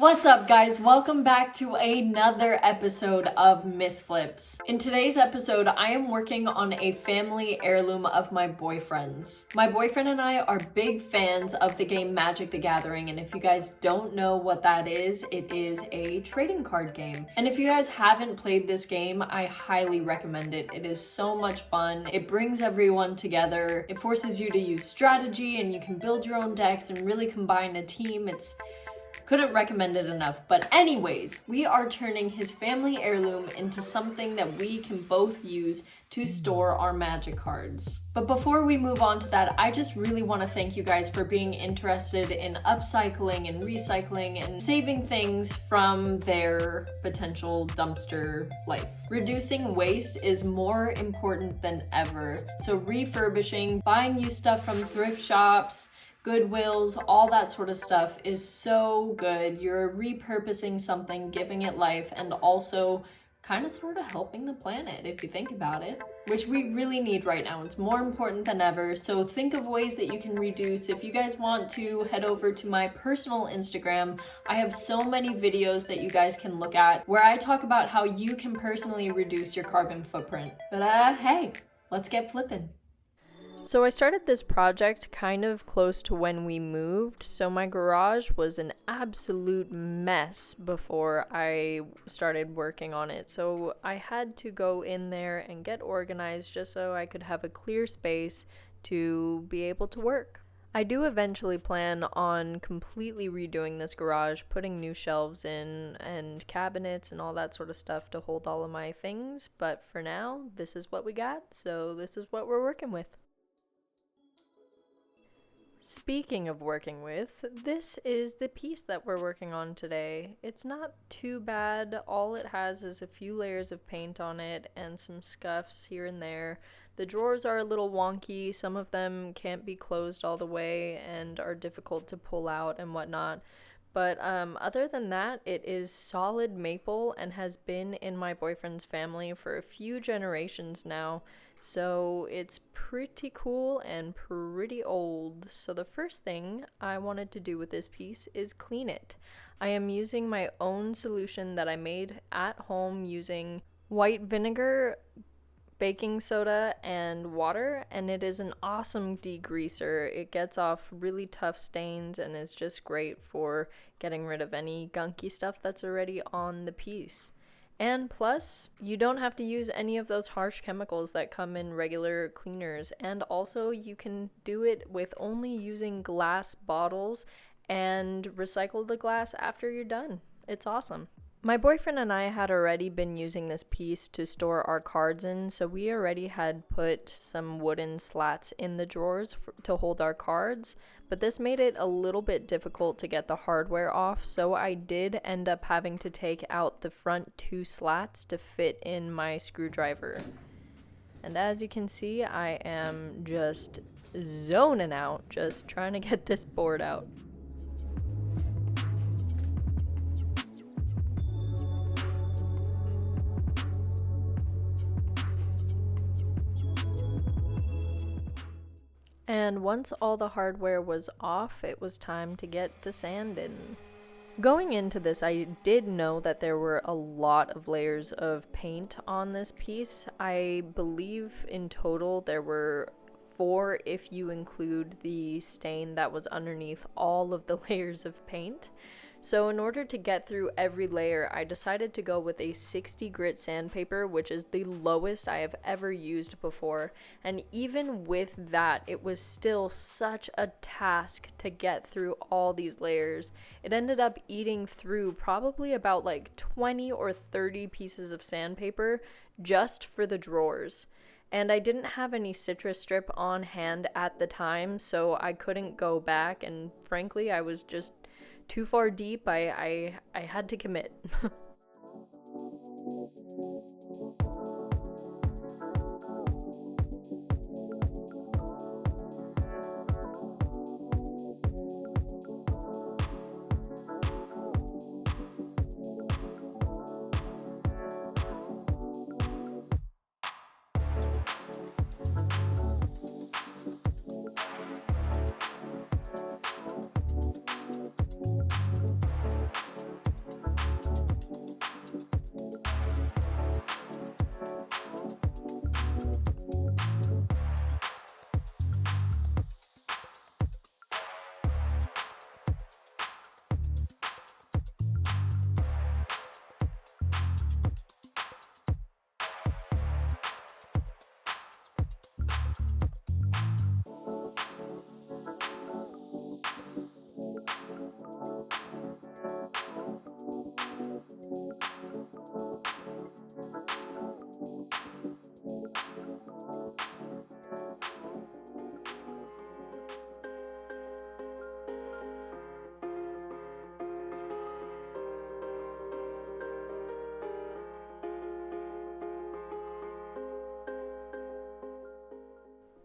What's up, guys? Welcome back to another episode of Missflips. In today's episode, I am working on a family heirloom of my boyfriend's. My boyfriend and I are big fans of the game Magic the Gathering, and if you guys don't know what that is, it is a trading card game. And if you guys haven't played this game, I highly recommend it. It is so much fun. It brings everyone together. It forces you to use strategy, and you can build your own decks and really combine a team. Couldn't recommend it enough. But anyways, we are turning his family heirloom into something that we can both use to store our Magic cards. But before we move on to that, I just really want to thank you guys for being interested in upcycling and recycling and saving things from their potential dumpster life. Reducing waste is more important than ever. So refurbishing, buying used stuff from thrift shops, Goodwills, all that sort of stuff is so good. You're repurposing something, giving it life, and also kind of sort of helping the planet if you think about it, which we really need right now. It's more important than ever. So think of ways that you can reduce. If you guys want to head over to my personal Instagram, I have so many videos that you guys can look at where I talk about how you can personally reduce your carbon footprint. But hey, let's get flipping. So I started this project kind of close to when we moved, so my garage was an absolute mess before I started working on it. So I had to go in there and get organized just so I could have a clear space to be able to work. I do eventually plan on completely redoing this garage, putting new shelves in and cabinets and all that sort of stuff to hold all of my things, but for now, this is what we got, so this is what we're working with. Speaking of working with, this is the piece that we're working on today. It's not too bad. All it has is a few layers of paint on it and some scuffs here and there. The drawers are a little wonky. Some of them can't be closed all the way and are difficult to pull out and whatnot. But other than that, it is solid maple and has been in my boyfriend's family for a few generations now. So it's pretty cool and pretty old. So the first thing I wanted to do with this piece is clean it. I am using my own solution that I made at home using white vinegar, baking soda, and water, and it is an awesome degreaser. It gets off really tough stains and is just great for getting rid of any gunky stuff that's already on the piece. And plus, you don't have to use any of those harsh chemicals that come in regular cleaners. And also, you can do it with only using glass bottles and recycle the glass after you're done. It's awesome. My boyfriend and I had already been using this piece to store our cards in, so we already had put some wooden slats in the drawers to hold our cards, but this made it a little bit difficult to get the hardware off, so I did end up having to take out the front two slats to fit in my screwdriver. And as you can see, I am just zoning out, just trying to get this board out. And once all the hardware was off, it was time to get to sanding. Going into this, I did know that there were a lot of layers of paint on this piece. I believe in total there were 4 if you include the stain that was underneath all of the layers of paint. So in order to get through every layer, I decided to go with a 60 grit sandpaper, which is the lowest I have ever used before. And even with that, it was still such a task to get through all these layers. It ended up eating through probably about like 20 or 30 pieces of sandpaper just for the drawers. And I didn't have any citrus strip on hand at the time, so I couldn't go back, and frankly, I was just too far deep. I had to commit.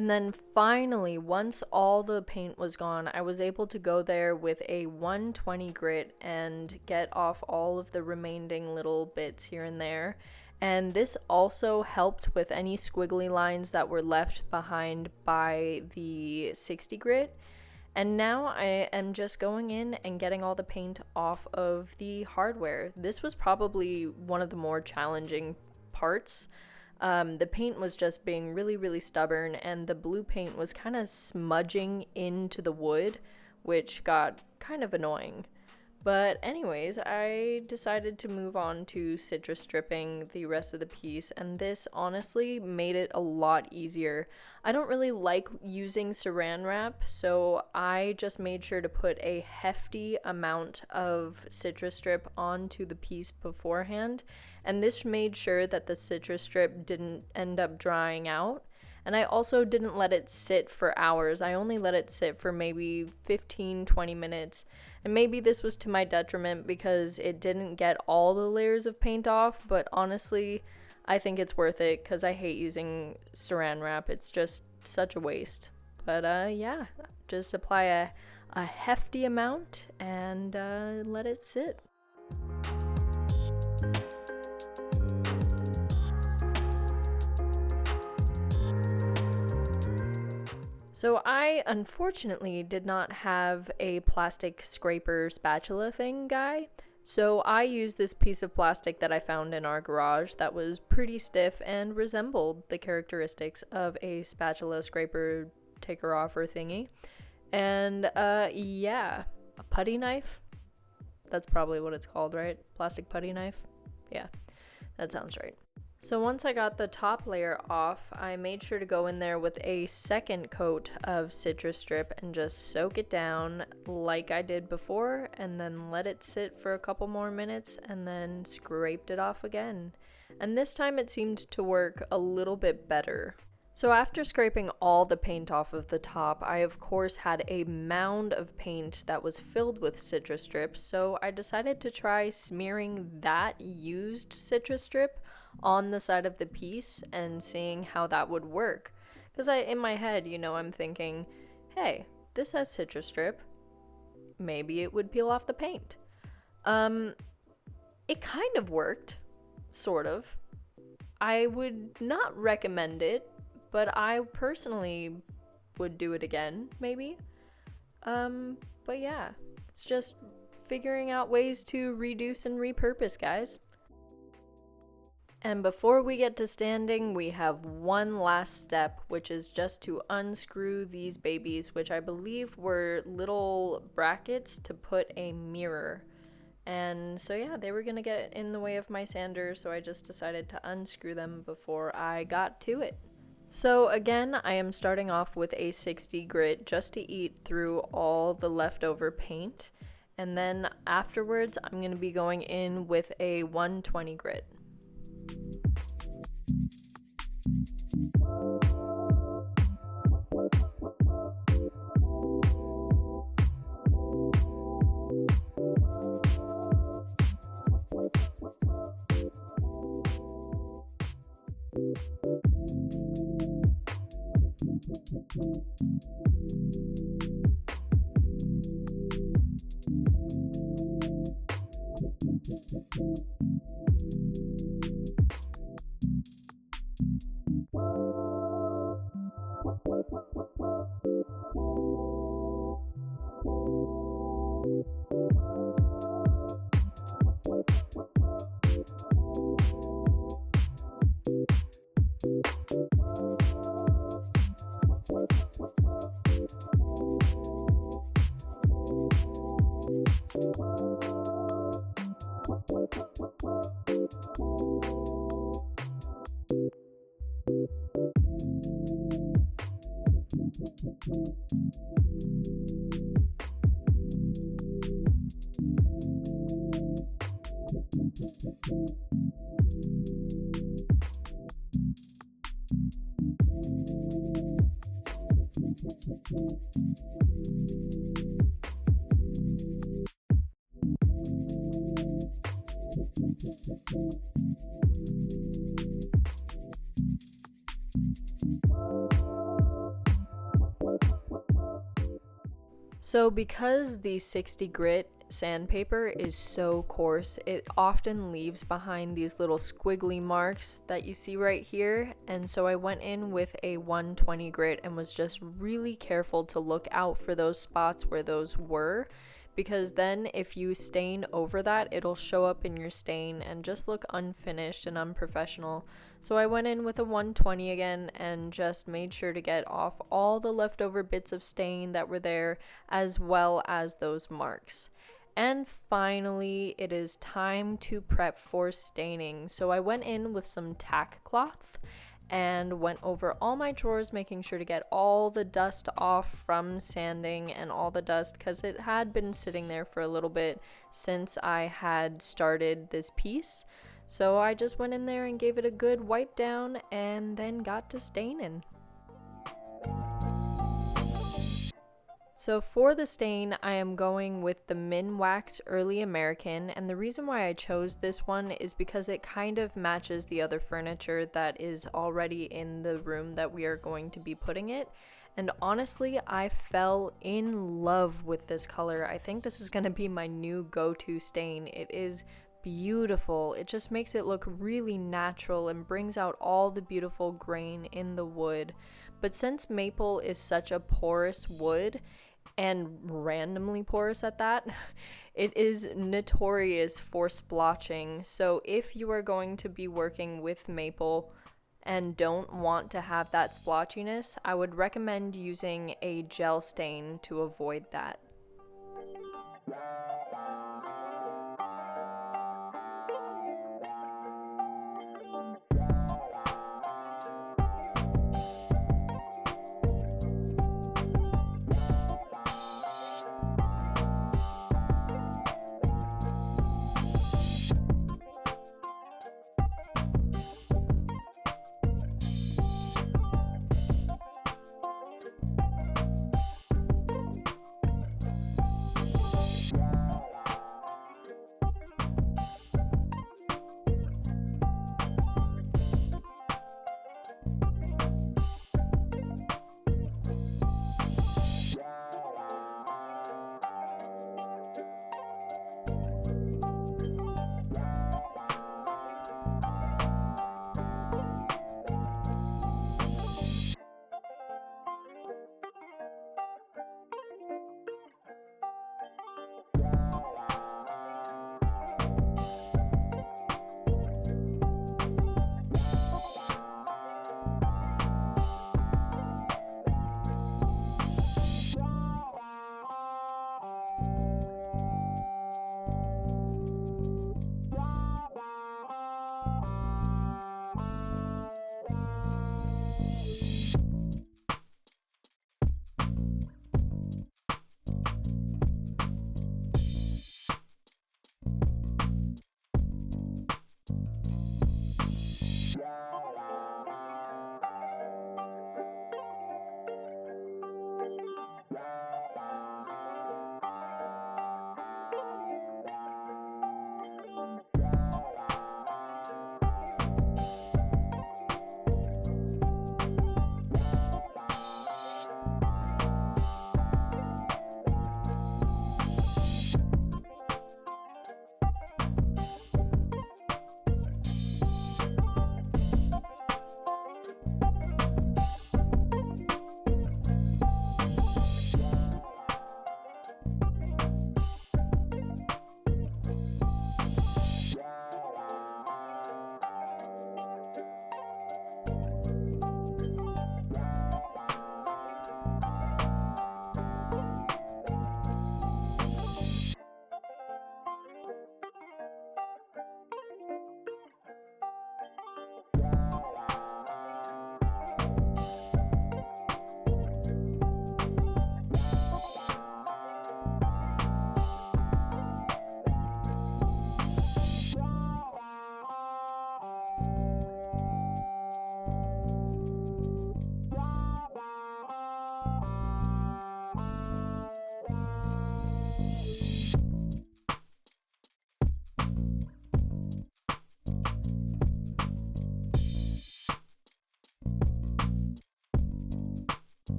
And then finally, once all the paint was gone, I was able to go there with a 120 grit and get off all of the remaining little bits here and there. And this also helped with any squiggly lines that were left behind by the 60 grit. And now I am just going in and getting all the paint off of the hardware. This was probably one of the more challenging parts. The paint was just being really, really stubborn, and the blue paint was kind of smudging into the wood, which got kind of annoying. But anyways, I decided to move on to citrus stripping the rest of the piece, and this honestly made it a lot easier. I don't really like using saran wrap, so I just made sure to put a hefty amount of citrus strip onto the piece beforehand, and this made sure that the citrus strip didn't end up drying out. And I also didn't let it sit for hours. I only let it sit for maybe 15-20 minutes. And maybe this was to my detriment because it didn't get all the layers of paint off, but honestly, I think it's worth it because I hate using saran wrap. It's just such a waste. But yeah, just apply a hefty amount and let it sit. So I unfortunately did not have a plastic scraper spatula thing guy, so I used this piece of plastic that I found in our garage that was pretty stiff and resembled the characteristics of a spatula scraper taker offer thingy. And yeah, a putty knife? That's probably what it's called, right? Plastic putty knife? Yeah, that sounds right. So once I got the top layer off, I made sure to go in there with a second coat of citrus strip and just soak it down like I did before, and then let it sit for a couple more minutes and then scraped it off again. And this time it seemed to work a little bit better. So after scraping all the paint off of the top, I of course had a mound of paint that was filled with citrus strips, so I decided to try smearing that used citrus strip on the side of the piece and seeing how that would work. Because in my head, I'm thinking, hey, this has citrus strip. Maybe it would peel off the paint. It kind of worked, sort of. I would not recommend it, but I personally would do it again, maybe. But yeah, it's just figuring out ways to reduce and repurpose, guys. And before we get to standing, we have one last step, which is just to unscrew these babies, which I believe were little brackets to put a mirror. And so yeah, they were gonna get in the way of my sander, so I just decided to unscrew them before I got to it. So again, I am starting off with a 60 grit just to eat through all the leftover paint. And then afterwards, I'm gonna be going in with a 120 grit. So because the 60 grit sandpaper is so coarse, it often leaves behind these little squiggly marks that you see right here. And so I went in with a 120 grit and was just really careful to look out for those spots where those were, because then if you stain over that, it'll show up in your stain and just look unfinished and unprofessional. So I went in with a 120 again and just made sure to get off all the leftover bits of stain that were there, as well as those marks. And finally, it is time to prep for staining. So I went in with some tack cloth and went over all my drawers, making sure to get all the dust off from sanding and all the dust, because it had been sitting there for a little bit since I had started this piece. So I just went in there and gave it a good wipe down and then got to staining. So for the stain, I am going with the Min Wax Early American, and the reason why I chose this one is because it kind of matches the other furniture that is already in the room that we are going to be putting it. And honestly, I fell in love with this color. I think this is going to be my new go-to stain. It is beautiful. It just makes it look really natural and brings out all the beautiful grain in the wood. But since maple is such a porous wood, and randomly porous at that, it is notorious for splotching. So if you are going to be working with maple and don't want to have that splotchiness, I would recommend using a gel stain to avoid that.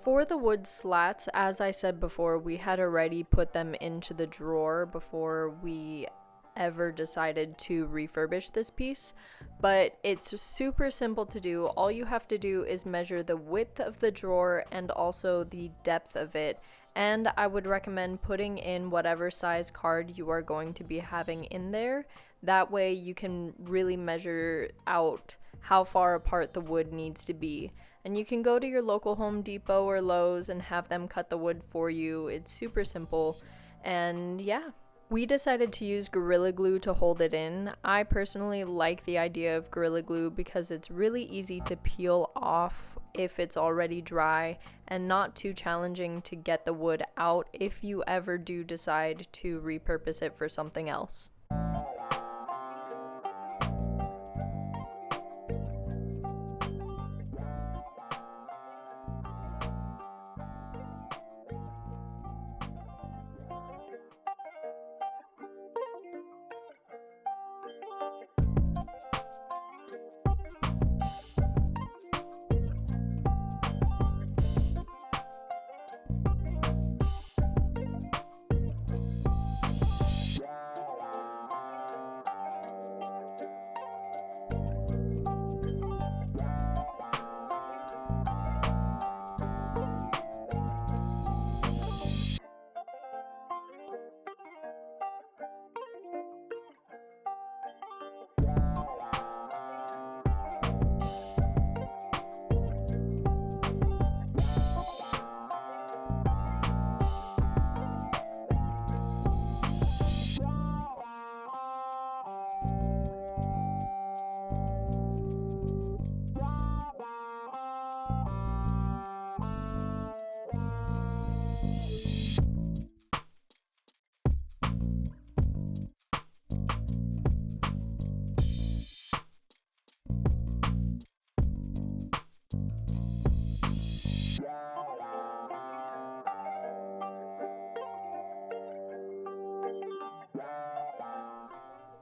For the wood slats, as I said before, we had already put them into the drawer before we ever decided to refurbish this piece, but it's super simple to do. All you have to do is measure the width of the drawer and also the depth of it, and I would recommend putting in whatever size card you are going to be having in there. That way you can really measure out how far apart the wood needs to be. And you can go to your local Home Depot or Lowe's and have them cut the wood for you. It's super simple. And yeah, we decided to use Gorilla Glue to hold it in. I personally like the idea of Gorilla Glue because it's really easy to peel off if it's already dry and not too challenging to get the wood out if you ever do decide to repurpose it for something else.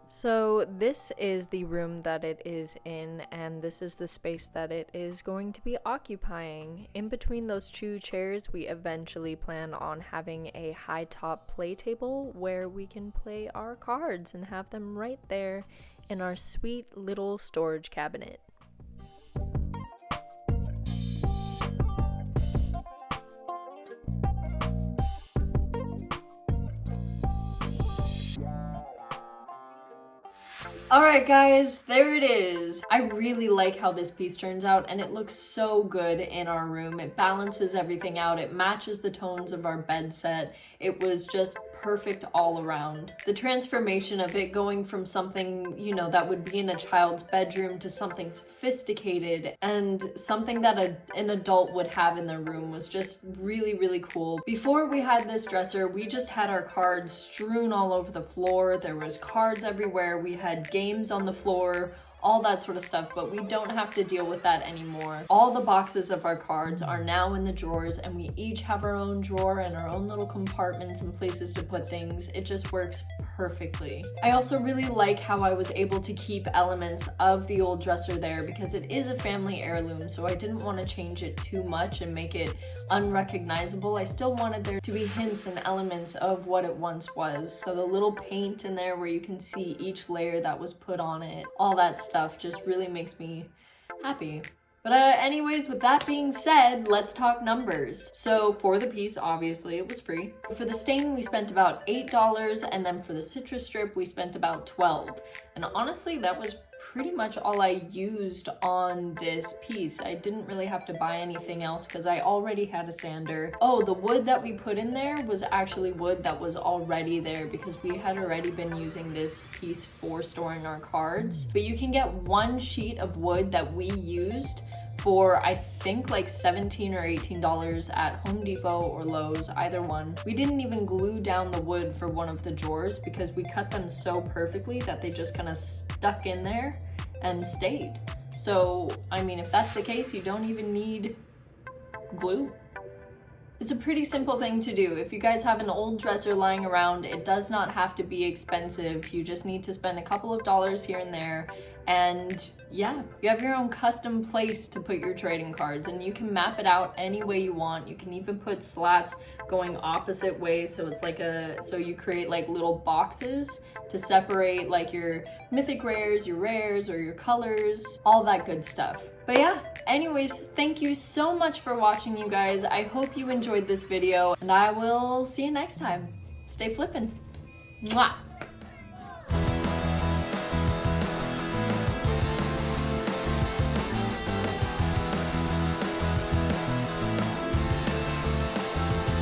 So this is the room that it is in, and this is the space that it is going to be occupying. In between those two chairs, we eventually plan on having a high top play table where we can play our cards and have them right there in our sweet little storage cabinet. Alright guys, there it is. I really like how this piece turns out and it looks so good in our room. It balances everything out. It matches the tones of our bed set. It was just perfect all around. The transformation of it going from something, you know, that would be in a child's bedroom to something sophisticated and something that an adult would have in their room was just really, really cool. Before we had this dresser, we just had our cards strewn all over the floor. There was cards everywhere. We had games on the floor, all that sort of stuff, but we don't have to deal with that anymore. All the boxes of our cards are now in the drawers and we each have our own drawer and our own little compartments and places to put things. It just works perfectly. I also really like how I was able to keep elements of the old dresser there because it is a family heirloom, so I didn't want to change it too much and make it unrecognizable. I still wanted there to be hints and elements of what it once was. So the little paint in there where you can see each layer that was put on it, all that stuff just really makes me happy. But anyways, with that being said, let's talk numbers. So for the piece, obviously it was free. For the stain, we spent about $8, and then for the citrus strip, we spent about $12. And honestly, that was pretty much all I used on this piece. I didn't really have to buy anything else because I already had a sander. Oh, the wood that we put in there was actually wood that was already there because we had already been using this piece for storing our cards. But you can get one sheet of wood that we used for I think like $17 or $18 at Home Depot or Lowe's, either one. We didn't even glue down the wood for one of the drawers because we cut them so perfectly that they just kind of stuck in there and stayed. So, I mean, if that's the case, you don't even need glue. It's a pretty simple thing to do. If you guys have an old dresser lying around, it does not have to be expensive. You just need to spend a couple of dollars here and there And yeah, you have your own custom place to put your trading cards, and you can map it out any way you want. You can even put slats going opposite ways, so it's like so you create like little boxes to separate like your mythic rares, your rares, or your colors, all that good stuff. But yeah, anyways, thank you so much for watching, you guys. I hope you enjoyed this video, and I will see you next time. Stay flippin'. Mwah!